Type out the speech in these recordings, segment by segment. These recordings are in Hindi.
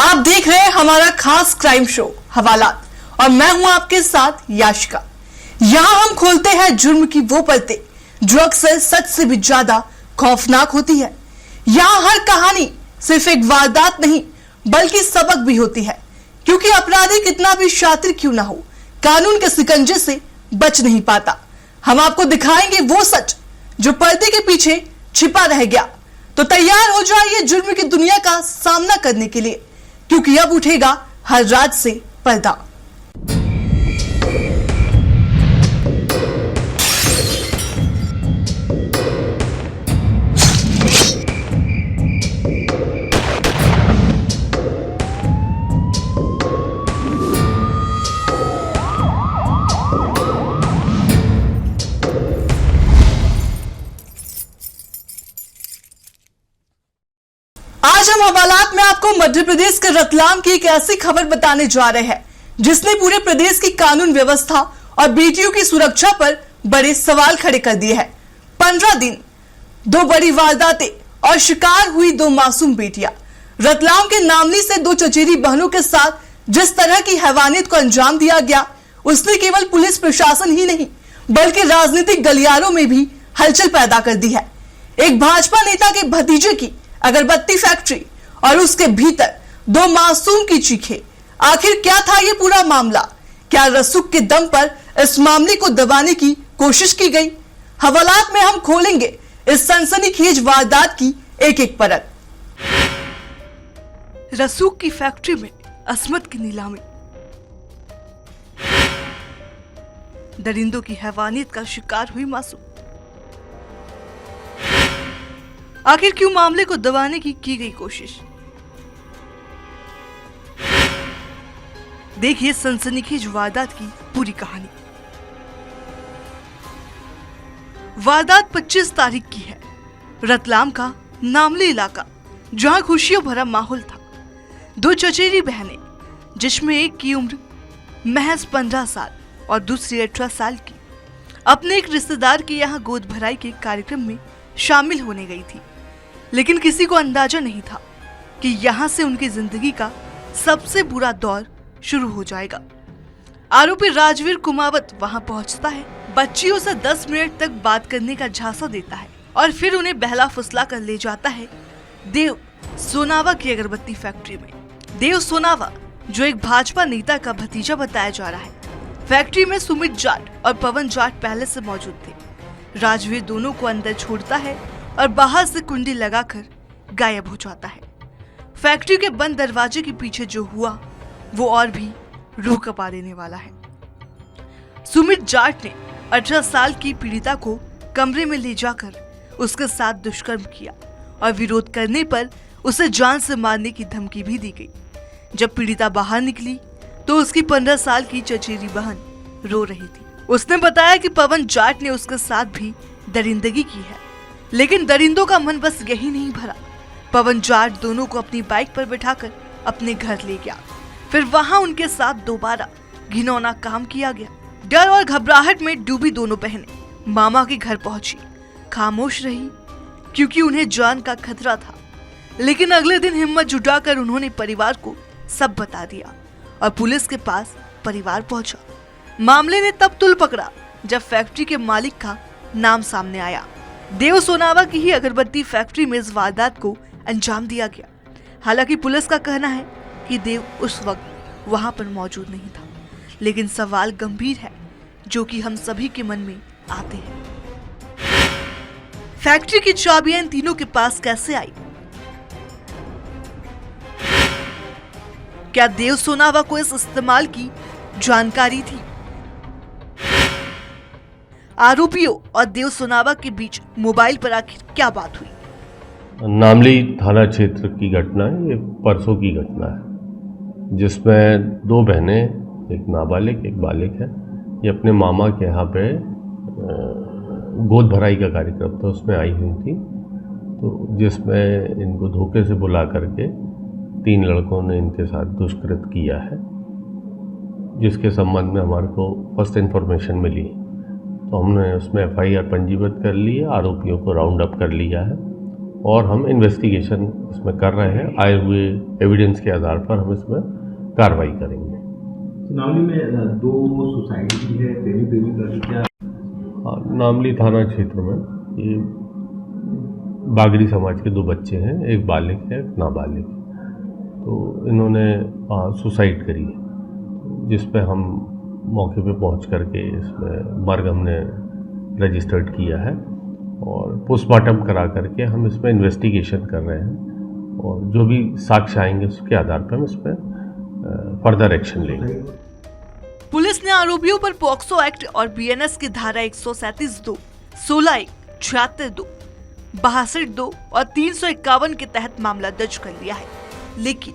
आप देख रहे हैं हमारा खास क्राइम शो हवालात और मैं हूं आपके साथ याशिका। यहां हम खोलते हैं जुर्म की वो परतें जो अक्सर सच से भी ज्यादा खौफनाक होती है। यहां हर कहानी सिर्फ एक वारदात नहीं बल्कि सबक भी होती है, क्योंकि अपराधी कितना भी शातिर क्यों ना हो, कानून के शिकंजे से बच नहीं पाता। हम आपको दिखाएंगे वो सच जो पर्दे के पीछे छिपा रह गया। तो तैयार हो जाइए जुर्म की दुनिया का सामना करने के लिए, क्योंकि अब उठेगा हर रात से पर्दा। आज हम हवालात में आपको मध्य प्रदेश के रतलाम की एक ऐसी खबर बताने जा रहे हैं जिसने पूरे प्रदेश की कानून व्यवस्था और बेटियों की सुरक्षा पर बड़े सवाल खड़े कर दिए हैं। 15 दिन, 2 बड़ी वारदातें और शिकार हुई 2 मासूम बेटियां। रतलाम के नामली से 2 चचेरी बहनों के साथ जिस तरह की हैवानियत को अंजाम दिया गया, उसने केवल पुलिस प्रशासन ही नहीं बल्कि राजनीतिक गलियारों में भी हलचल पैदा कर दी है। एक भाजपा नेता के भतीजे की अगरबत्ती फैक्ट्री और उसके भीतर 2 मासूम की चीखें। आखिर क्या था ये पूरा मामला? क्या रसूख के दम पर इस मामले को दबाने की कोशिश की गई? हवालात में हम खोलेंगे इस सनसनीखेज वारदात की एक एक परत। रसूख की फैक्ट्री में असमत की नीलामी, दरिंदों की हैवानियत का शिकार हुई मासूम। आखिर क्यों मामले को दबाने की गई कोशिश? देखिए सनसनीखेज वारदात की पूरी कहानी। वारदात 25 तारीख की है। रतलाम का नामली इलाका, जहां खुशियों भरा माहौल था। 2 चचेरी बहनें, जिसमें एक की उम्र महज 15 साल और दूसरी 18 साल की, अपने एक रिश्तेदार के यहाँ गोद भराई के कार्यक्रम में शामिल होने गई थी। लेकिन किसी को अंदाजा नहीं था कि यहाँ से उनकी जिंदगी का सबसे बुरा दौर शुरू हो जाएगा। आरोपी राजवीर कुमावत वहां पहुंचता है, बच्चियों से 10 मिनट तक बात करने का झांसा देता है और फिर उन्हें बहला फुसला कर ले जाता है देव सोनावा की अगरबत्ती फैक्ट्री में। देव सोनावा, जो एक भाजपा नेता का भतीजा बताया जा रहा है, फैक्ट्री में सुमित जाट और पवन जाट पहले से मौजूद थे। राजवीर दोनों को अंदर छोड़ता है और बाहर से कुंडी लगाकर गायब हो जाता है। फैक्ट्री के बंद दरवाजे के पीछे जो हुआ वो और भी रूह कपा देने वाला है। सुमित जाट ने 18 साल की पीड़िता को कमरे में ले जाकर उसके साथ दुष्कर्म किया और विरोध करने पर उसे जान से मारने की धमकी भी दी गई। जब पीड़िता बाहर निकली तो उसकी 15 साल की चचेरी बहन रो रही थी। उसने बताया कि पवन जाट ने उसके साथ भी दरिंदगी की है, लेकिन दरिंदों का मन बस यही नहीं भरा। पवन जाट दोनों को अपनी बाइक पर बिठाकर अपने घर ले गया। फिर वहां उनके साथ दोबारा घिनौना काम किया गया। डर और घबराहट में डूबी दोनों बहनें मामा के घर पहुंची। खामोश रही क्योंकि उन्हें जान का खतरा था, लेकिन अगले दिन हिम्मत जुटाकर उन्होंने परिवार को सब बता दिया और पुलिस के पास परिवार पहुंचा। मामले ने तब तुल पकड़ा जब फैक्ट्री के मालिक का नाम सामने आया। देव सोनावा की ही अगरबत्ती फैक्ट्री में इस वारदात को अंजाम दिया गया। हालांकि पुलिस का कहना है कि देव उस वक्त वहां पर मौजूद नहीं था, लेकिन सवाल गंभीर है जो कि हम सभी के मन में आते हैं। फैक्ट्री की चाबियां इन तीनों के पास कैसे आई? क्या देव सोनावा को इस इस्तेमाल की जानकारी थी? आरोपियों और देव सोनावा के बीच मोबाइल पर आखिर क्या बात हुई? नामली थाना क्षेत्र की घटना है। ये परसों की घटना है, जिसमें 2 बहनें, एक नाबालिग एक बालिग है, ये अपने मामा के यहाँ पे गोद भराई का कार्यक्रम था, उसमें आई हुई थी। तो जिसमें इनको धोखे से बुला करके 3 लड़कों ने इनके साथ दुष्कृत किया है, जिसके संबंध में हमारे को फर्स्ट इन्फॉर्मेशन मिली। तो हमने उसमें FIR पंजीबद्ध कर ली है, आरोपियों को राउंड अप कर लिया है और हम इन्वेस्टिगेशन इसमें कर रहे हैं। आए हुए एविडेंस के आधार पर हम इसमें कार्रवाई करेंगे। नामली में 2 सुसाइड की है, प्रेमी का क्या? नामली थाना क्षेत्र में ये बागड़ी समाज के 2 बच्चे हैं, एक बालिग है एक नाबालिग। तो इन्होंने सुसाइड करी है, जिस पे हम मौके पे पहुंच करके इसमें मर्ग हमने रजिस्टर्ड किया है और पोस्टमार्टम करा करके हम इसमें इन्वेस्टिगेशन कर रहे हैं और जो भी साक्ष्य आएंगे उसके आधार पर हम इसमें फर्दर एक्शन लेंगे। पुलिस ने आरोपियों पर पॉक्सो एक्ट और बीएनएस की धारा 137(2), 16(1), 76(2), 62(2) और 351 के तहत मामला दर्ज कर लिया है। लेकिन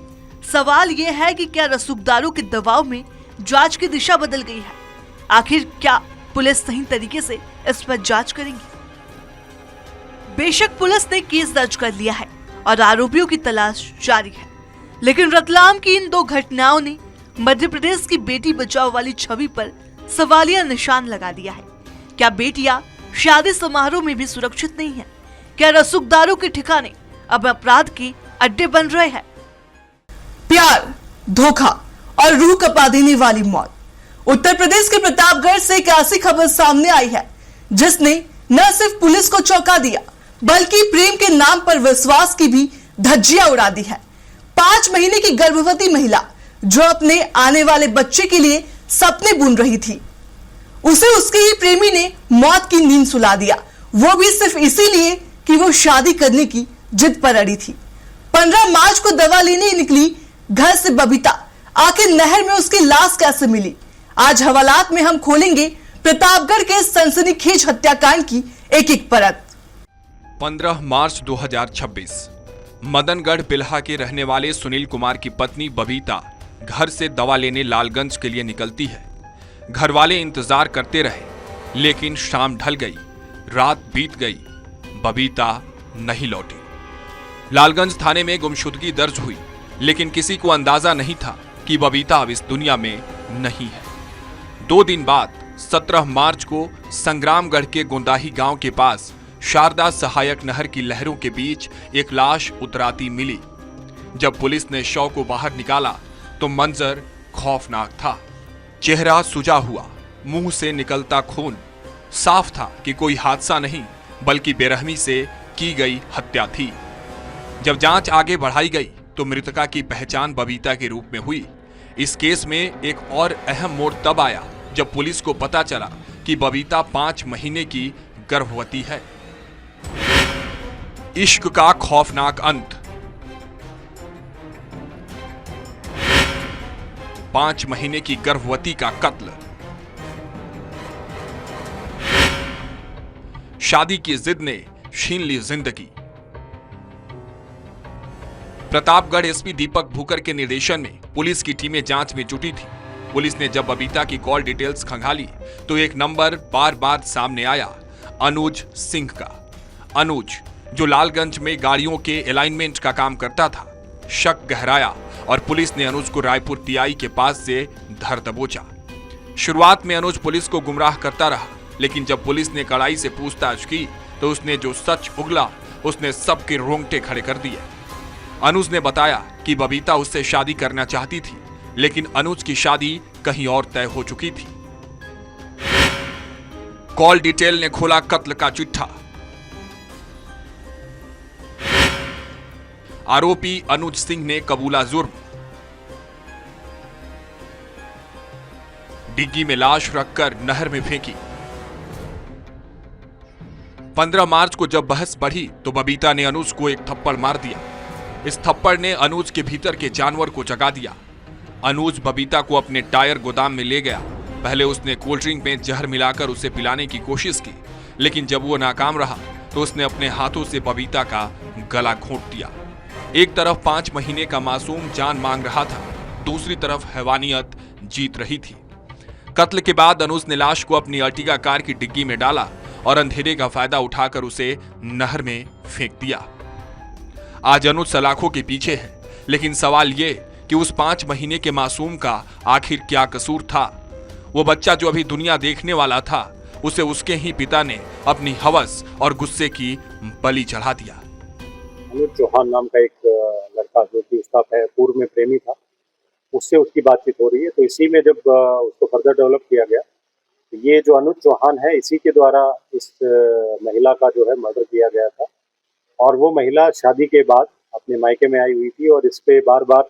सवाल यह है कि क्या रसूखदारों के दबाव में जांच की दिशा बदल गई है? आखिर क्या पुलिस सही तरीके से इस पर जांच करेंगी? बेशक पुलिस ने केस दर्ज कर लिया है और आरोपियों की तलाश जारी है, लेकिन रतलाम की इन 2 घटनाओं ने मध्य प्रदेश की बेटी बचाओ वाली छवि पर सवालिया निशान लगा दिया है। क्या बेटियां शादी समारोह में भी सुरक्षित नहीं है? क्या रसूखदारों के ठिकाने अब अपराध के अड्डे बन रहे हैं? प्यार, धोखा और रूह कपा देने वाली मौत। उत्तर प्रदेश के प्रतापगढ़ से एक ऐसी खबर सामने आई है जिसने न सिर्फ पुलिस को चौंका दिया बल्कि प्रेम के नाम पर विश्वास की भी धज्जियां उड़ा दी है। 5 महीने की गर्भवती महिला जो अपने आने वाले बच्चे के लिए सपने बुन रही थी, उसे उसके ही प्रेमी ने मौत की नींद सुला दिया, वो भी सिर्फ इसीलिए कि वो शादी करने की जिद पर अड़ी थी। 15 मार्च को दवा लेने निकली घर से बबीता, आखिर नहर में उसकी लाश कैसे मिली? आज हवालात में हम खोलेंगे प्रतापगढ़ के सनसनीखेज हत्याकांड की एक-एक परत। 15 मार्च 2026 मदनगढ़ बिल्हा के रहने वाले सुनील कुमार की पत्नी बबीता घर से दवा लेने लालगंज के लिए निकलती है। घर वाले इंतजार करते रहे, लेकिन शाम ढल गई, रात बीत गई, बबीता नहीं लौटी। लालगंज थाने में गुमशुदगी दर्ज हुई, लेकिन किसी को अंदाजा नहीं था कि बबीता अब इस दुनिया में नहीं है। 2 दिन बाद 17 मार्च को संग्रामगढ़ के गोंदाही गांव के पास शारदा सहायक नहर की लहरों के बीच एक लाश उतराती मिली। जब पुलिस ने शव को बाहर निकाला तो मंजर खौफनाक था। चेहरा सुजा हुआ, मुंह से निकलता खून। साफ था कि कोई हादसा नहीं बल्कि बेरहमी से की गई हत्या थी। जब जांच आगे बढ़ाई गई तो मृतका की पहचान बबीता के रूप में हुई। इस केस में एक और अहम मोड़ तब आया जब पुलिस को पता चला कि बबीता 5 महीने की गर्भवती है। इश्क का खौफनाक अंत। 5 महीने की गर्भवती का कत्ल। शादी की जिद ने छीन ली जिंदगी। प्रतापगढ़ एसपी दीपक भूकर के निर्देशन में पुलिस की टीमें जांच में जुटी थी। पुलिस ने जब बबीता की कॉल डिटेल्स खंगाली तो एक नंबर बार बार सामने आया, अनुज सिंह का। अनुज, जो लालगंज में गाड़ियों के अलाइनमेंट का काम करता था। शक गहराया और पुलिस ने अनुज को रायपुर टीआई के पास से धर दबोचा। शुरुआत में अनुज पुलिस को गुमराह करता रहा, लेकिन जब पुलिस ने कड़ाई से पूछताछ की तो उसने जो सच उगला उसने सबके रोंगटे खड़े कर दिए। अनुज ने बताया कि बबीता उससे शादी करना चाहती थी, लेकिन अनुज की शादी कहीं और तय हो चुकी थी। कॉल डिटेल ने खोला कत्ल का चिट्ठा। आरोपी अनुज सिंह ने कबूला जुर्म। डिग्गी में लाश रखकर नहर में फेंकी। 15 मार्च को जब बहस बढ़ी तो बबीता ने अनुज को एक थप्पड़ मार दिया। इस थप्पड़ ने अनुज के भीतर के जानवर को जगा दिया। अनुज बबीता को अपने टायर गोदाम में ले गया। पहले उसने कोल्ड ड्रिंक में जहर मिलाकर उसे पिलाने की कोशिश की, लेकिन जब वो नाकाम रहा तो उसने अपने हाथों से बबीता का गला घोंट दिया। एक तरफ 5 महीने का मासूम जान मांग रहा था, दूसरी तरफ हैवानियत जीत रही थी। कत्ल के बाद अनुज ने लाश को अपनी अर्टिगा कार की डिग्गी में डाला और अंधेरे का फायदा उठाकर उसे नहर में फेंक दिया। आज अनुज सलाखों के पीछे है, लेकिन सवाल ये कि उस 5 महीने के मासूम का आखिर क्या कसूर था? वो बच्चा जो अभी दुनिया देखने वाला था, उसे उसके ही पिता ने अपनी हवस और गुस्से की बलि चढ़ा दिया। अनुज चौहान नाम का एक लड़का जो कि उसका पूर्व में प्रेमी था, उससे उसकी बातचीत हो रही है। तो इसी में जब उसको फर्दर डेवलप किया गया, तो ये जो अनुज चौहान है, इसी के द्वारा इस महिला का जो है मर्डर किया गया था। और वो महिला शादी के बाद अपने मायके में आई हुई थी और इस पे बार बार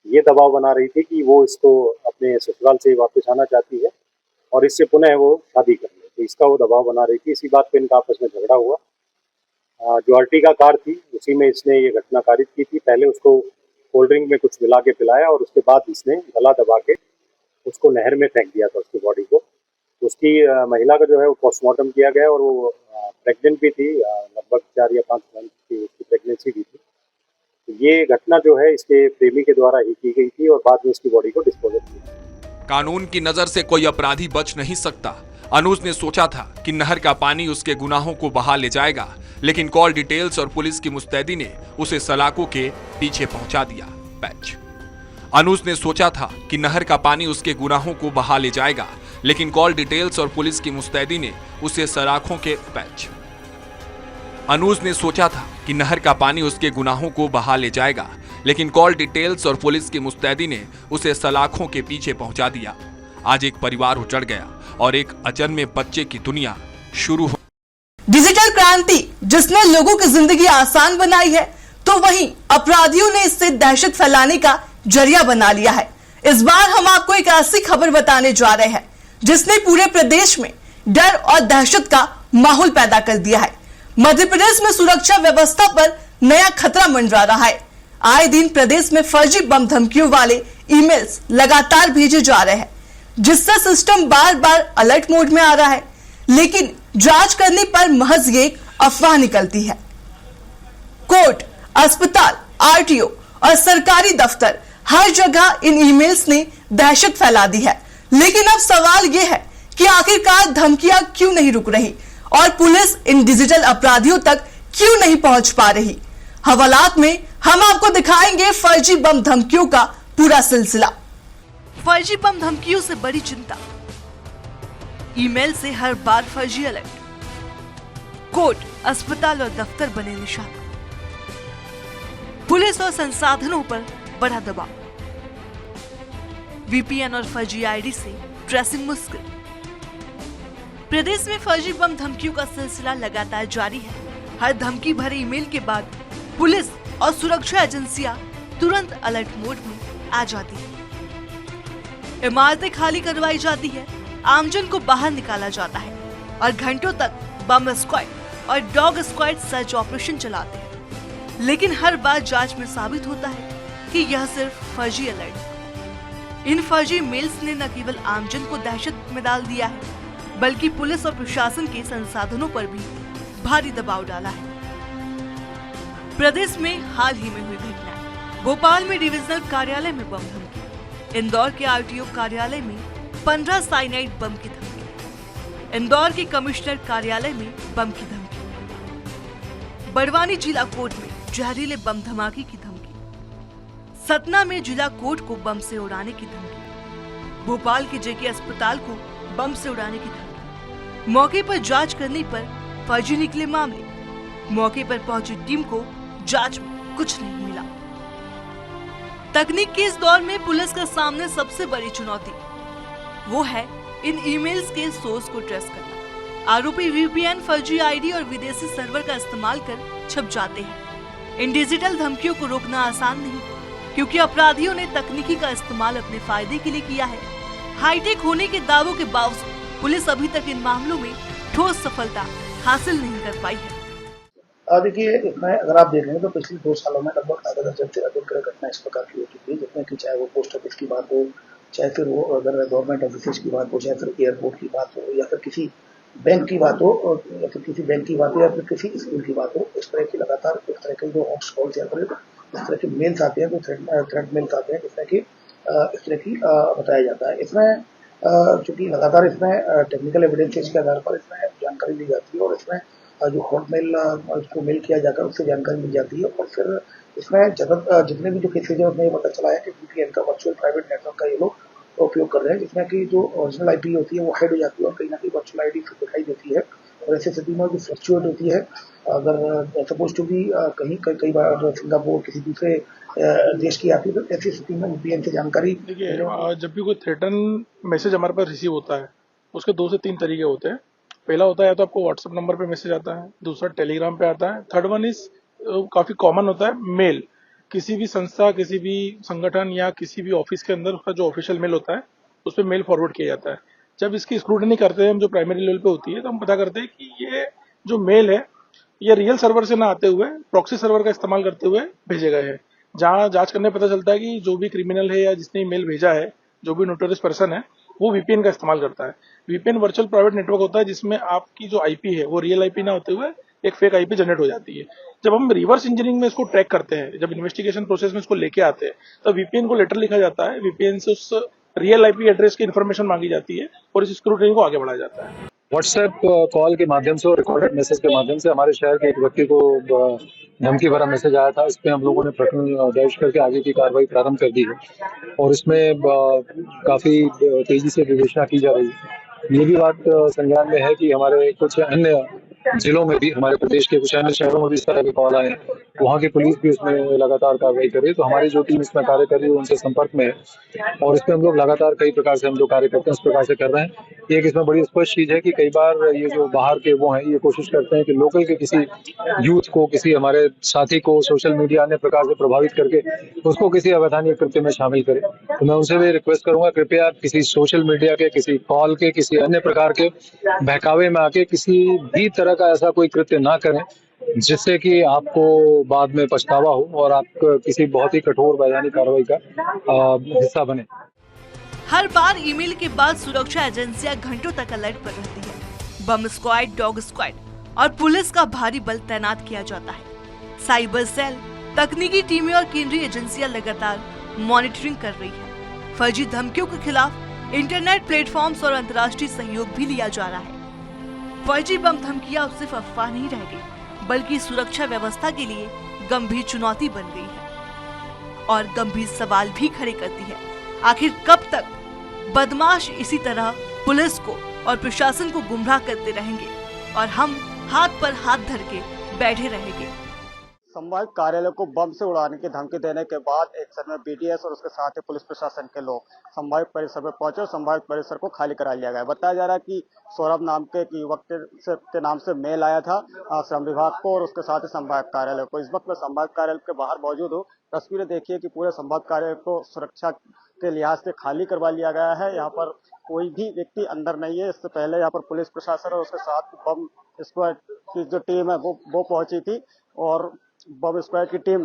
ये दबाव बना रही थी कि वो इसको अपने ससुराल से वापस आना चाहती है और इससे पुनः वो शादी कर ले। तो इसका वो दबाव बना रही थी। इसी बात पे इनका आपस में झगड़ा हुआ। जो अर्टिगा कार थी, उसी में इसने ये घटना कारित की थी। पहले उसको कोल्ड ड्रिंक में कुछ मिला के पिलाया और उसके बाद इसने गला दबा के उसको नहर में फेंक दिया था, उसकी बॉडी को। उसकी महिला का जो है वो पोस्टमार्टम किया गया और वो प्रेग्नेंट भी थी, लगभग 4 या 5 मंथ की उसकी प्रेगनेंसी भी थी। तो ये घटना जो है इसके प्रेमी के द्वारा ही की गई थी और बाद में इसकी बॉडी को डिस्पोज किया। कानून की नजर से कोई अपराधी बच नहीं सकता। अनुज ने सोचा था कि नहर का पानी उसके गुनाहों को बहा ले जाएगा, लेकिन कॉल डिटेल्स और पुलिस की मुस्तैदी ने उसे सलाखों के पीछे पहुंचा दिया। पैच। अनुज ने सोचा था कि नहर का पानी उसके गुनाहों को बहा ले जाएगा, लेकिन कॉल डिटेल्स और पुलिस की मुस्तैदी ने उसे सलाखों के पैच। अनुज ने सोचा था कि नहर का पानी उसके गुनाहों को बहा ले जाएगा, लेकिन कॉल डिटेल्स और पुलिस की मुस्तैदी ने उसे सलाखों के पीछे पहुंचा दिया। आज एक परिवार उजड़ गया और एक अजन्मे बच्चे की दुनिया शुरू हो। डिजिटल क्रांति जिसने लोगों की जिंदगी आसान बनाई है, तो वहीं अपराधियों ने इससे दहशत फैलाने का जरिया बना लिया है। इस बार हम आपको एक ऐसी खबर बताने जा रहे हैं जिसने पूरे प्रदेश में डर और दहशत का माहौल पैदा कर दिया है। मध्य प्रदेश में सुरक्षा व्यवस्था पर नया खतरा मंडरा रहा है। आए दिन प्रदेश में फर्जी बम धमकियों वाले ईमेल्स लगातार भेजे जा रहे हैं, जिससे सिस्टम बार बार अलर्ट मोड में आ रहा है। लेकिन जांच करने पर महज ये अफवाह निकलती है। कोर्ट, अस्पताल, आरटीओ और सरकारी दफ्तर, हर जगह इन ईमेल्स ने दहशत फैला दी है। लेकिन अब सवाल यह है कि आखिरकार धमकियां क्यों नहीं रुक रही और पुलिस इन डिजिटल अपराधियों तक क्यों नहीं पहुंच पा रही। हवालात में हम आपको दिखाएंगे फर्जी बम धमकियों का पूरा सिलसिला। फर्जी बम धमकियों से बड़ी चिंता, ईमेल से हर बार फर्जी अलर्ट, कोर्ट, अस्पताल और दफ्तर बने निशाना, पुलिस और संसाधनों पर बड़ा दबाव, वीपीएन और फर्जी आईडी से ट्रेसिंग मुश्किल। प्रदेश में फर्जी बम धमकियों का सिलसिला लगातार जारी है। हर धमकी भरे ईमेल के बाद पुलिस और सुरक्षा एजेंसियां तुरंत अलर्ट मोड में आ जाती है। इमारतें खाली करवाई जाती है, आमजन को बाहर निकाला जाता है और घंटों तक बम स्क्वाड और डॉग स्क्वाड सर्च ऑपरेशन चलाते हैं। लेकिन हर बार जांच में साबित होता है कि यह सिर्फ फर्जी अलर्ट है। इन फर्जी मेल्स ने न केवल आमजन को दहशत में डाल दिया है, बल्कि पुलिस और प्रशासन के संसाधनों पर भी भारी दबाव डाला है। प्रदेश में हाल ही में हुई घटना, भोपाल में डिविजनल कार्यालय में बम धमकी, इंदौर के आरटीओ कार्यालय में 15 साइनाइड बम की धमकी, इंदौर के कमिश्नर कार्यालय में बम की धमकी, बड़वानी जिला कोर्ट में जहरीले बम धमाके की धमकी, सतना में जिला कोर्ट को बम से उड़ाने की धमकी, भोपाल के जेके अस्पताल को बम से उड़ाने की धमकी। मौके पर जांच करने पर फर्जी निकले मामले। मौके पर पहुंची टीम को जांच में कुछ नहीं मिला। तकनीक के इस दौर में पुलिस के सामने सबसे बड़ी चुनौती वो है इन ईमेल्स के सोर्स को ट्रेस करना। आरोपी वीपीएन, फर्जी आईडी और विदेशी सर्वर का इस्तेमाल कर छप जाते हैं। इन डिजिटल धमकियों को रोकना आसान नहीं, क्योंकि अपराधियों ने तकनीकी का इस्तेमाल अपने फायदे के लिए किया है। हाईटेक होने के दावों के बावजूद पुलिस अभी तक इन मामलों में ठोस सफलता हासिल नहीं कर पाई है। देखिए, इसमें अगर आप देखें तो पिछले 2 सालों में लगभग आधा दर्जन से अधिक घटना इस प्रकार की हो चुकी है, जिसमें कि चाहे वो पोस्ट ऑफिस की बात हो, चाहे फिर वो अगर गवर्नमेंट ऑफिस की बात हो, चाहे फिर एयरपोर्ट की बात हो, या फिर किसी बैंक की बात हो, या फिर किसी बैंक की बात हो, या फिर किसी स्कूल की बात हो। इस तरह की लगातार एक तरह के जो हॉट कॉल्स या फिर इस तरह के मेल्स आते हैं, जो थ्रेट मेल्स आते हैं, जिसमें कि इस तरह की बताया जाता है। इसमें चूंकि लगातार इसमें टेक्निकल एविडेंसेस के आधार पर इसमें जानकारी दी जाती है और इसमें जो हॉटमेल उसको मेल किया जाकर उससे जानकारी मिल जाती है। और फिर इसमें जितने भी जो केसेज है उसमें ये पता चला है कि वीपीएन का वर्चुअल प्राइवेट नेटवर्क का ये लोग उपयोग कर रहे हैं, जिसमें कि जो ओरिजिनल आईपी होती है वो हाइड हो जाती है और कहीं ना कहीं वर्चुअल आईडी दिखाई देती है। और ऐसी स्थिति में जो फ्लक्चुएट होती है, अगर सपोज टू भी कई बार सिंगापुर किसी दूसरे देश की आती है, तो ऐसी स्थिति में VPN से जानकारी देखिए, जब भी कोई थ्रेटन मैसेज हमारे पास रिसीव होता है, उसके 2 से 3 तरीके होते हैं। पहला होता है तो आपको व्हाट्सएप नंबर पे मैसेज आता है, दूसरा टेलीग्राम पे आता है, थर्ड वन इज काफी कॉमन होता है मेल। किसी भी संस्था, किसी भी संगठन या किसी भी ऑफिस के अंदर उसका जो ऑफिशियल मेल होता है उस पर मेल फॉरवर्ड किया जाता है। जब इसकी स्क्रूटनी करते हैं हम, जो प्राइमरी लेवल पे होती है, तो हम पता करते हैं कि ये जो मेल है ये रियल सर्वर से ना आते हुए प्रॉक्सी सर्वर का इस्तेमाल करते हुए भेजे गए हैं। जहां जांच करने पता चलता है कि जो भी क्रिमिनल है या जिसने मेल भेजा है, जो भी नोटोरियस पर्सन है, वो VPN का इस्तेमाल करता है। VPN वर्चुअल प्राइवेट नेटवर्क होता है जिसमें आपकी जो IP है वो रियल IP ना होते हुए एक फेक IP जनरेट हो जाती है। जब हम रिवर्स इंजीनियरिंग में इसको ट्रैक करते हैं, जब इन्वेस्टिगेशन प्रोसेस में इसको लेके आते हैं, तो VPN को लेटर लिखा जाता है, VPN से उस रियल IP एड्रेस की इन्फॉर्मेशन मांगी जाती है और इस स्क्रूटनी को आगे बढ़ाया जाता है। व्हाट्सएप कॉल के माध्यम से और रिकॉर्डेड मैसेज के माध्यम से हमारे शहर के एक व्यक्ति को धमकी भरा मैसेज आया था। इस पे हम लोगों ने प्रकरण दर्ज करके आगे की कार्रवाई प्रारंभ कर दी है और इसमें काफी तेजी से विवेचना की जा रही है। ये भी बात संज्ञान में है कि हमारे कुछ अन्य जिलों में भी, हमारे प्रदेश के कुछ अन्य शहरों में भी इस तरह के कॉल आए हैं, वहाँ की पुलिस भी उसमें लगातार कार्रवाई कर रही है। तो हमारी जो टीम इसमें कार्य कर रही है उनसे संपर्क में है और इसमें हम लोग लगातार कई प्रकार से हम जो कार्य करते हैं उस प्रकार से कर रहे हैं। एक इसमें बड़ी स्पष्ट चीज है कि कई बार ये जो बाहर के वो हैं, ये कोशिश करते हैं कि लोकल के किसी यूथ को, किसी हमारे साथी को सोशल मीडिया अन्य प्रकार से प्रभावित करके उसको किसी अवैधानिक कृत्य में शामिल करें। तो मैं उनसे भी रिक्वेस्ट करूंगा, कृपया किसी सोशल मीडिया के, किसी कॉल के, किसी अन्य प्रकार के बहकावे में आके किसी भी तरह का ऐसा कोई कृत्य ना करें जिससे कि आपको बाद में पछतावा हो और आप किसी बहुत ही कठोर वैधानिक कार्रवाई का हिस्सा बने। हर बार ईमेल के बाद सुरक्षा एजेंसियां घंटों तक अलर्ट पर रहती है। बम स्क्वाड, डॉग स्क्वाड और पुलिस का भारी बल तैनात किया जाता है। साइबर सेल, तकनीकी टीमें और केंद्रीय एजेंसियां लगातार मॉनिटरिंग कर रही है। फर्जी धमकियों के खिलाफ इंटरनेट प्लेटफॉर्म्स और अंतर्राष्ट्रीय सहयोग भी लिया जा रहा है। फर्जी बम धमकियां अब सिर्फ अफवाह नहीं रह गई, बल्कि सुरक्षा व्यवस्था के लिए गंभीर चुनौती बन गई है और गंभीर सवाल भी खड़े करती है। आखिर कब तक बदमाश इसी तरह पुलिस को और प्रशासन को गुमराह करते रहेंगे और हम हाथ पर हाथ धर के बैठे रहेंगे। संभावित कार्यालय को बम से उड़ाने की धमकी देने के बाद एक समय BDS और उसके साथ ही पुलिस प्रशासन के लोग संभावित परिसर में पहुंचे और संभावित परिसर को खाली करा लिया गया। बताया जा रहा है कि सौरभ नाम के एक युवक के नाम से मेल आया था श्रम विभाग को और उसके साथ ही संभावित कार्यालय को। इस वक्त मैं संभावित कार्यालय के बाहर मौजूद हूँ। तस्वीरें देखिए कि पूरे संभावित कार्यालय को सुरक्षा के लिहाज से खाली करवा लिया गया है। यहाँ पर कोई भी व्यक्ति अंदर नहीं है। इससे पहले यहाँ पर पुलिस प्रशासन और उसके साथ बम स्क्वाड की जो टीम है वो पहुंची थी और बम स्क्वाड की टीम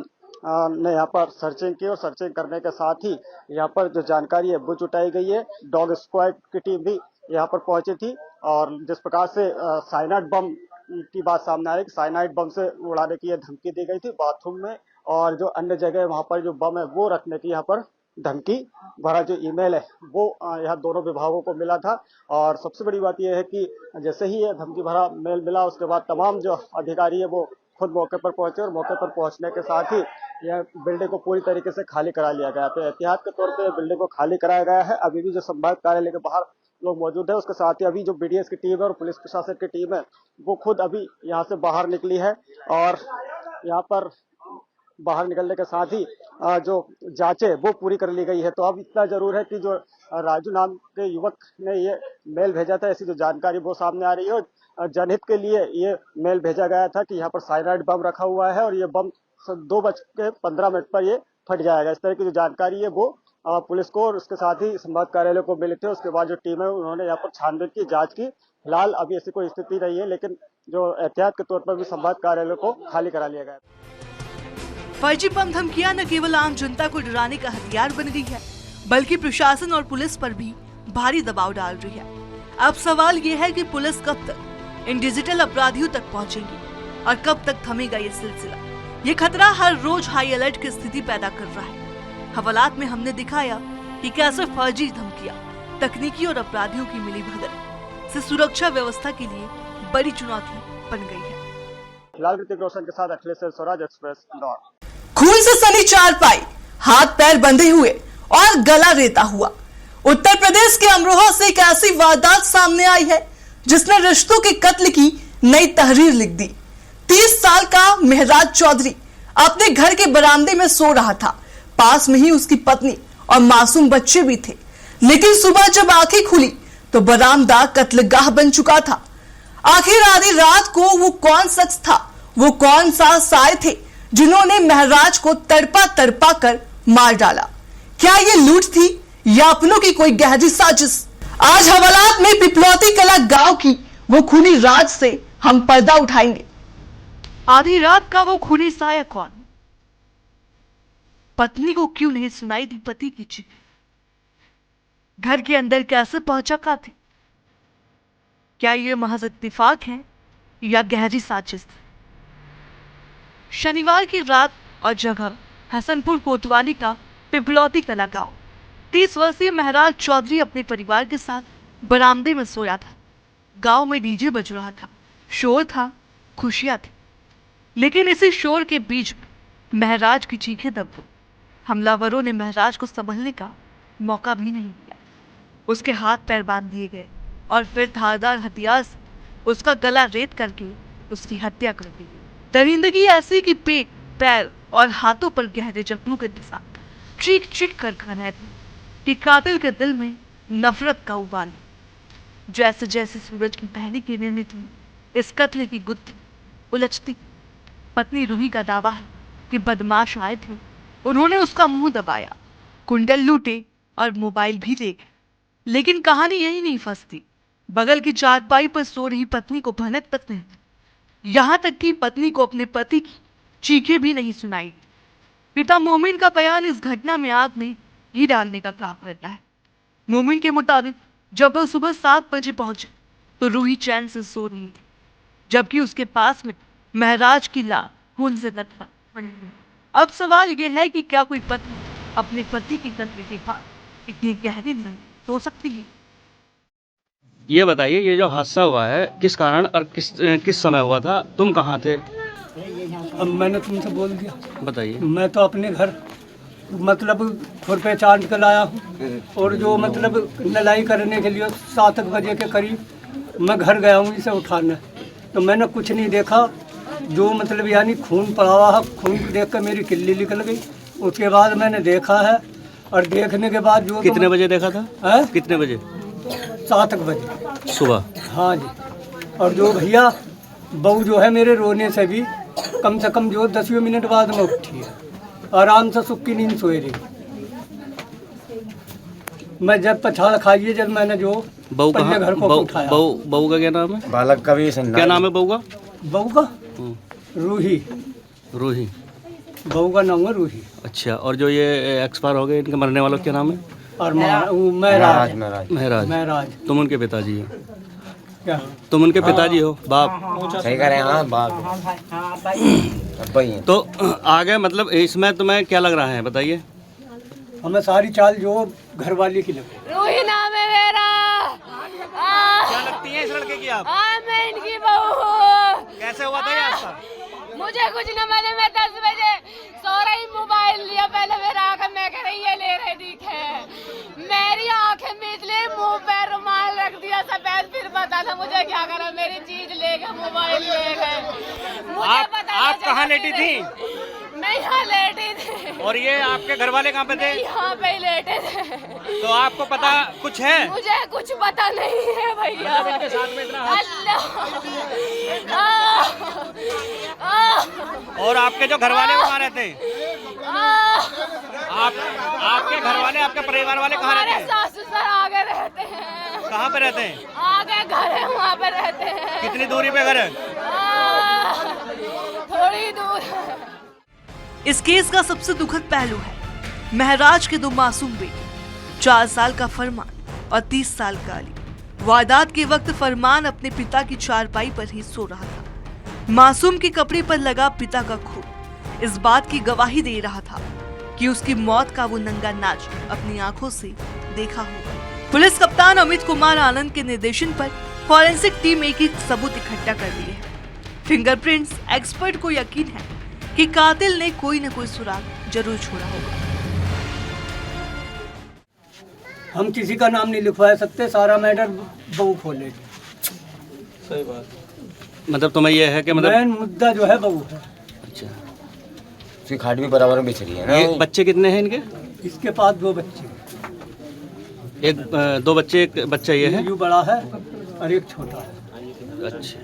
ने यहाँ पर सर्चिंग की और सर्चिंग करने के साथ ही यहाँ पर जो जानकारी है वो जुटाई गई है। डॉग स्क्वाड की टीम भी यहाँ पर पहुंची थी और जिस प्रकार से साइनाइड बम की बात सामने आ रही है, साइनाइड बम से उड़ाने की यह धमकी दी गई थी बाथरूम में और जो अन्य जगह वहाँ पर जो बम है वो रखने की यहाँ पर धमकी भरा जो ईमेल है वो यहाँ दोनों विभागों को मिला था। और सबसे बड़ी बात यह है कि जैसे ही यह धमकी भरा मेल मिला उसके बाद तमाम जो अधिकारी है वो खुद मौके पर पहुंचे और मौके पर पहुंचने के साथ ही यह बिल्डिंग को पूरी तरीके से खाली करा लिया गया। तो एहतियात के तौर पर बिल्डिंग को खाली कराया गया है। अभी भी जो संभावित कार्यालय के बाहर लोग मौजूद है, उसके साथ ही अभी जो BDS की टीम है और पुलिस प्रशासन की टीम है वो खुद अभी यहाँ से बाहर निकली है और यहाँ पर बाहर निकलने के साथ ही जो जांचें वो पूरी कर ली गई है। तो अब इतना जरूर है कि जो राजू नाम के युवक ने ये मेल भेजा था, ऐसी जो जानकारी वो सामने आ रही है और जनहित के लिए ये मेल भेजा गया था कि यहाँ पर साइनाइड बम रखा हुआ है और ये बम 2:15 पर ये फट जाएगा। इस तरह की जो जानकारी है वो पुलिस को और उसके साथ ही संभावित कार्यालय को मिले थे। उसके बाद जो टीम है उन्होंने यहाँ पर छानबीन की, जांच की। फिलहाल अभी ऐसी कोई स्थिति नहीं है, लेकिन जो एहतियात के तौर पर भी संभावित कार्यालय को खाली करा लिया गया। फर्जी बम धमकियां न केवल आम जनता को डराने का हथियार बन गई है, बल्कि प्रशासन और पुलिस पर भी भारी दबाव डाल रही है। अब सवाल ये है कि पुलिस कब तक इन डिजिटल अपराधियों तक पहुंचेगी और कब तक थमेगा ये सिलसिला। ये खतरा हर रोज हाई अलर्ट की स्थिति पैदा कर रहा है। हवालात में हमने दिखाया कि कैसे फर्जी धमकियां, तकनीकी और अपराधियों की मिलीभगत से सुरक्षा व्यवस्था के लिए बड़ी चुनौती बन गई है। फिलहाल ऋतिक रोशन के साथ अखिलेश स्वराज एक्सप्रेस इंदौर। खून से सनी चारपाई, हाथ पैर बंधे हुए और गला रेता हुआ। उत्तर प्रदेश के अमरोहा से एक ऐसी वारदात सामने आई है जिसने रिश्तों के कत्ल की नई तहरीर लिख दी। 30 साल का महराज चौधरी अपने घर के बरामदे में सो रहा था। पास में ही उसकी पत्नी और मासूम बच्चे भी थे। लेकिन सुबह जब आंखें खुली तो बरामदा कत्लगाह बन चुका था। आखिर आधी रात को वो कौन शख्स था, वो कौन सा साए थे जिन्होंने महराज को तड़पा तड़पा कर मार डाला? क्या ये लूट थी या अपनों की कोई गहरी साजिश? आज हवालात में पिपलौती कला गांव की वो खूनी राज से हम पर्दा उठाएंगे। आधी रात का वो खूनी साया कौन? पत्नी को क्यों नहीं सुनाई दी पति की चीख? घर के अंदर कैसे पहुंचा कातिल? क्या ये महज इत्तेफाक है या गहरी साजिश? शनिवार की रात और जगह हसनपुर कोतवाली का पिपलौती कला गांव। 30 वर्षीय महराज चौधरी अपने परिवार के साथ बरामदे में सोया था। गांव में डीजे बज रहा था, शोर था, खुशियां थी। लेकिन इसी शोर के बीच महराज की चीखें दब गई। हमलावरों ने महराज को संभलने का मौका भी नहीं दिया। उसके हाथ पैर बांध दिए गए और फिर धारदार हथियार से उसका गला रेत करके उसकी हत्या कर दी। दरिंदगी ऐसी कि पेट, पैर और हाथों पर गहरे जख्मों के निशान चीख चीख कर रहे थे कि कातिल के दिल में नफरत का उबाल। जैसे जैसे सूरज की पहली किरणें निकली, इस कत्ल की गुत्थी उलझती। पत्नी रूही का दावा है कि बदमाश आए थे, उन्होंने उसका मुंह दबाया, कुंडल लूटे और मोबाइल भी ले गए। लेकिन कहानी यही नहीं फंसती। बगल की चारपाई पर सो रही पत्नी को भनक तक नहीं, यहाँ तक कि पत्नी को अपने पति की चीखें भी नहीं सुनाई। पिता मोमिन का बयान इस घटना में आग में घी डालने का काम करता है। मोमिन के मुताबिक जब वह सुबह 7 बजे पहुंचे तो रूही चैन से सो रही थी, जबकि उसके पास में महराज की लाश खून से लथपथ पड़ी हुई। अब सवाल यह है कि क्या कोई पत्नी अपने पति की कत्ल के बाद इतनी गहरी नींद सो सकती है? ये बताइए, ये जो हादसा हुआ है किस कारण और किस समय हुआ था? तुम कहाँ थे? अब मैंने तुमसे बोल दिया। बताइए। मैं तो अपने घर मतलब खुरपे चांद कर लाया हूँ और जो मतलब नलाई करने के लिए 7 बजे के करीब मैं घर गया हूँ इसे उठाने। तो मैंने कुछ नहीं देखा, जो मतलब यानी खून पड़ा हुआ है, खून देख कर मेरी किल्ली निकल गई। उसके बाद मैंने देखा है और देखने के बाद जो कितने बजे देखा था? है कितने बजे? 7 बजे सुबह। हाँ जी। और जो भैया बहू जो है मेरे रोने से भी कम से कम जो 10 मिनट बाद में उठी है, आराम से सुख की नींद सोए रही। मैं जब पछाड़ खाइए जब मैंने जो बहू का घर को उठाया। बहू का क्या नाम है? बालक का भी क्या नाम है बहू का? बहू का रूही। रूही। बहू का नाम है रूही। अच्छा, और जो ये एक्सपायर हो गए इनके मरने वालों का क्या नाम है? और महराज। महराज। तुम उनके पिताजी हो? क्या तुम उनके पिताजी हो? बाप? सही कह रहे हैं। हाँ, बाप। तो आगे मतलब इसमें तुम्हें क्या लग रहा है बताइए? हमें सारी चाल जो घर वाली की लगी। रूही नाम है मेरा। क्या लगती है इस लड़के की आप? मैं इनकी बहू हूँ। कैसे हुआ था ये हादसा? मुझे कुछ न मैंने मैं 10 बजे सो रही, मोबाइल लिया, पहले मेरा आंखें मैं कह रही ये ले रहे दिखे, मेरी आंखें मीच ली, मुंह पे रुमाल रख दिया सफेद, फिर पता था मुझे क्या करा, मेरी चीज ले गए, मोबाइल ले गए। आप कहाँ लेटी थी? मैं यहाँ लेटी थी। और ये आपके घर वाले कहाँ पे थे? यहाँ पे ही लेटे थे। तो आपको पता कुछ है? मुझे कुछ पता नहीं है भैया। मतलब इनके साथ में इतना और आपके जो घर वाले वो कहाँ रहते हैं? आपके घर वाले, आपके परिवार वाले कहाँ रहते हैं? सासू ससुर आगे रहते हैं। कहाँ पे रहते हैं? आगे घर है, वहाँ पे रहते हैं। कितनी दूरी पे घर है? थोड़ी दूर है। इस केस का सबसे दुखद पहलू है महराज के 2 मासूम बेटे, 4 साल का फरमान और 30 साल का अली। वारदात के वक्त फरमान अपने पिता की चारपाई पर ही सो रहा था। मासूम के कपड़े पर लगा पिता का खून इस बात की गवाही दे रहा था कि उसकी मौत का वो नंगा नाच अपनी आंखों से देखा होगा। पुलिस कप्तान अमित कुमार आनंद के निर्देशन पर फॉरेंसिक टीम एक सबूत इकट्ठा कर रही है। फिंगरप्रिंट्स एक्सपर्ट को यकीन है कि कातिल ने कोई न कोई सुराग जरूर छोड़ा होगा। हम किसी का नाम नहीं लिखवा सकते, सारा मैटर बहू खोलेगी। सही बात। मतलब तुम्हें ये है कि मतलब मेन मुद्दा जो है बहू है। अच्छा, उसकी खाट भी बराबर बिछ रही है ना। ये बच्चे कितने हैं इनके? इसके पास 2 बच्चे, एक 2 बच्चे, एक बच्चा ये है, जो बड़ा है और एक छोटा है। अच्छा,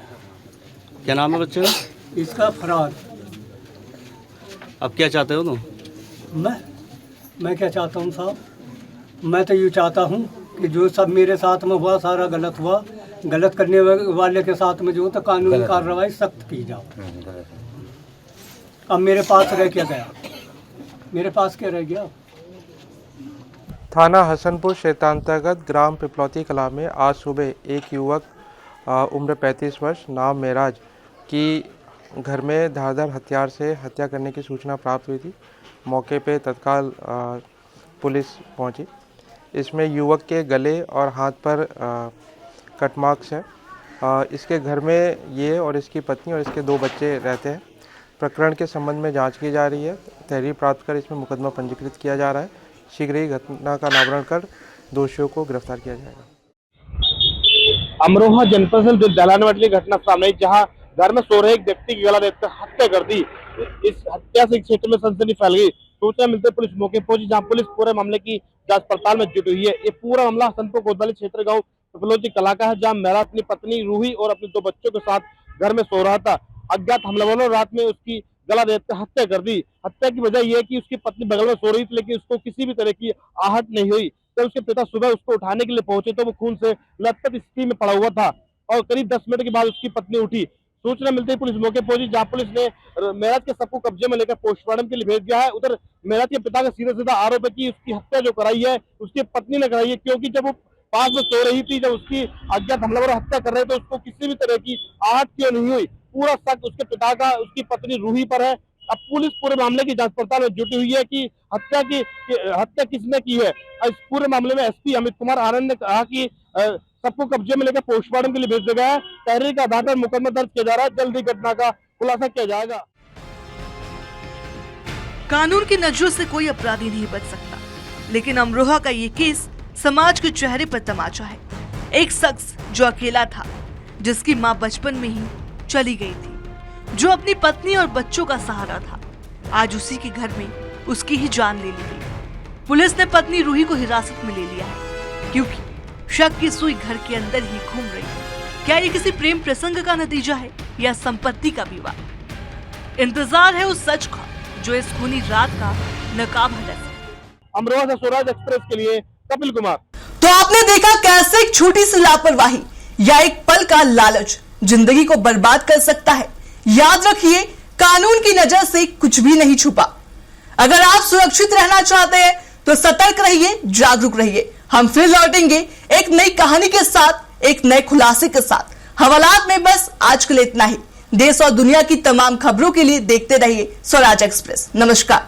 क्या नाम है बच्चे का? इसका फरार। अब क्या चाहते हो तुम? मैं क्या चाहता हूँ साहब, मैं तो ये चाहता हूँ कि जो सब मेरे साथ में हुआ सारा गलत हुआ, गलत करने वाले के साथ में जो तो कानूनी कार्रवाई सख्त की जाओ। अब मेरे पास रह क्या गया, मेरे पास क्या रह गया? थाना हसनपुर क्षेत्रांतर्गत ग्राम पिपलौती कला में आज सुबह एक युवक उम्र 35 वर्ष नाम मेराज की घर में धारदार हथियार से हत्या करने की सूचना प्राप्त हुई थी। मौके पे तत्काल पुलिस पहुंची। इसमें युवक के गले और हाथ पर कट मार्क्स हैं। इसके घर में ये और इसकी पत्नी और इसके 2 बच्चे रहते हैं। प्रकरण के संबंध में जांच की जा रही है। तहरीर प्राप्त कर इसमें मुकदमा पंजीकृत किया जा रहा है। शीघ्र ही घटना का अनावरण कर दोषियों को गिरफ्तार किया जाएगा। अमरोहा जनपद से दलानवाट की घटना सामने आई, जहां घर में सो रहे एक व्यक्ति की गला देखकर हत्या कर दी। इस हत्या से क्षेत्र में सनसनी फैल गई। सूचना मिलते पुलिस मौके पहुंची, जहां पुलिस पूरे मामले की जांच पड़ताल में जुटी हुई है। ये पूरा मामला हसनपुर कोतवाली क्षेत्र गांव पिपलौती कला का है, जहां मेराज अपनी पत्नी रूही और अपने 2 बच्चों के साथ घर में सो रहा था। अज्ञात हमलावरों ने रात में उसकी गला देखकर हत्या कर दी। हत्या की वजह यह है कि उसकी पत्नी बगल में सो रही थी, लेकिन उसको किसी भी तरह की आहट नहीं हुई। तो उसके पिता सुबह उसको उठाने के लिए पहुंचे तो वो खून से लथपथ स्थिति में पड़ा हुआ था और करीब 10 मिनट के बाद उसकी पत्नी उठी। सूचना मिलते ही पुलिस मौके पहुंची, जहां पुलिस ने मेराज के सबको कब्जे में लेकर पोस्टमार्टम के लिए भेज दिया है। उधर मेराज के पिता का सीधा आरोप है कि उसकी हत्या जो कराई है उसकी पत्नी ने कराई है, क्योंकि जब वो पास में सो रही थी, जब उसकी अज्ञात हमलावर हत्या कर रहे थे, तो उसको किसी भी तरह की आहट क्यों नहीं हुई। पूरा शक उसके पिता का उसकी पत्नी रूही पर है। अब पुलिस पूरे मामले की जांच पड़ताल में जुटी हुई है कि हत्या किसने की है। इस पूरे मामले में एसपी अमित कुमार आनंद ने कहा कि सबको कब्जे में लेकर पोस्टमार्टम के लिए भेज दिया गया है। तहरीर का आधार पर मुकदमा दर्ज किया जा रहा है। जल्द ही घटना का खुलासा किया जाएगा। कानून की नजरों से कोई अपराधी नहीं बच सकता, लेकिन अमरोहा का ये केस समाज के चेहरे पर तमाचा है। एक शख्स जो अकेला था, जिसकी मां बचपन में ही चली गई थी, जो अपनी पत्नी और बच्चों का सहारा था, आज उसी के घर में उसकी ही जान ले ली गई। पुलिस ने पत्नी रूही को हिरासत में ले लिया है, क्योंकि शक की सुई घर के अंदर ही घूम रही है। क्या ये किसी प्रेम प्रसंग का नतीजा है या संपत्ति का विवाद? इंतजार है उस सच का जो इस खूनी रात का नकाब है। अमरोहा से स्वराज एक्सप्रेस के लिए कपिल कुमार। तो आपने देखा कैसे एक छोटी सी लापरवाही या एक पल का लालच जिंदगी को बर्बाद कर सकता है। याद रखिए, कानून की नजर से कुछ भी नहीं छुपा। अगर आप सुरक्षित रहना चाहते हैं तो सतर्क रहिए, जागरूक रहिए। हम फिर लौटेंगे एक नई कहानी के साथ, एक नए खुलासे के साथ। हवालात में बस आज के लिए इतना ही। देश और दुनिया की तमाम खबरों के लिए देखते रहिए स्वराज एक्सप्रेस। नमस्कार।